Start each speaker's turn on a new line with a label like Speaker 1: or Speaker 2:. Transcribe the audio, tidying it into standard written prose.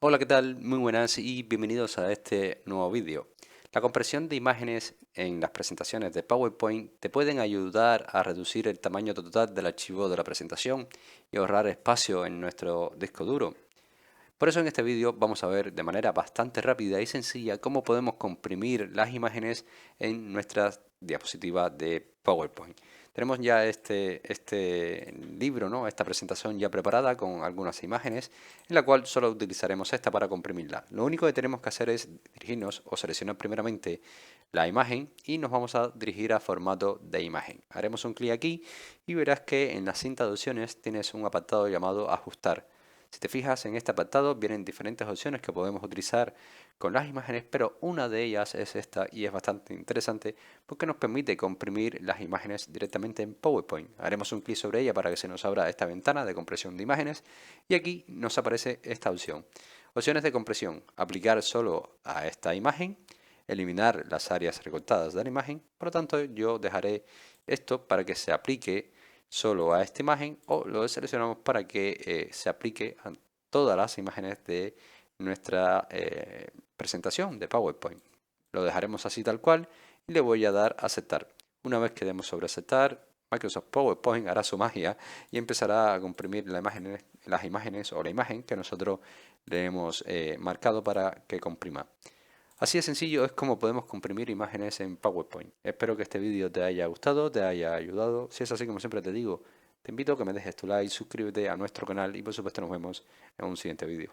Speaker 1: Hola, ¿qué tal? Muy buenas y bienvenidos a este nuevo vídeo. La compresión de imágenes en las presentaciones de PowerPoint te pueden ayudar a reducir el tamaño total del archivo de la presentación y ahorrar espacio en nuestro disco duro. Por eso en este vídeo vamos a ver de manera bastante rápida y sencilla cómo podemos comprimir las imágenes en nuestras diapositivas de PowerPoint. Tenemos ya este libro, ¿no? Esta presentación ya preparada con algunas imágenes, en la cual solo utilizaremos esta para comprimirla. Lo único que tenemos que hacer es dirigirnos o seleccionar primeramente la imagen y nos vamos a dirigir a formato de imagen. Haremos un clic aquí y verás que en la cinta de opciones tienes un apartado llamado ajustar. Si te fijas en este apartado vienen diferentes opciones que podemos utilizar con las imágenes, pero una de ellas es esta y es bastante interesante porque nos permite comprimir las imágenes directamente en PowerPoint. Haremos un clic sobre ella para que se nos abra esta ventana de compresión de imágenes y aquí nos aparece esta opción. Opciones de compresión. Aplicar solo a esta imagen, eliminar las áreas recortadas de la imagen. Por lo tanto, yo dejaré esto para que se aplique solo a esta imagen o lo seleccionamos para que se aplique a todas las imágenes de nuestra presentación de PowerPoint. Lo dejaremos así tal cual y le voy a dar a aceptar. Una vez que demos sobre aceptar, Microsoft PowerPoint hará su magia y empezará a comprimir las imágenes o la imagen que nosotros le hemos marcado para que comprima. Así de sencillo es como podemos comprimir imágenes en PowerPoint. Espero que este vídeo te haya gustado, te haya ayudado. Si es así, como siempre te digo, te invito a que me dejes tu like, suscríbete a nuestro canal y por supuesto nos vemos en un siguiente vídeo.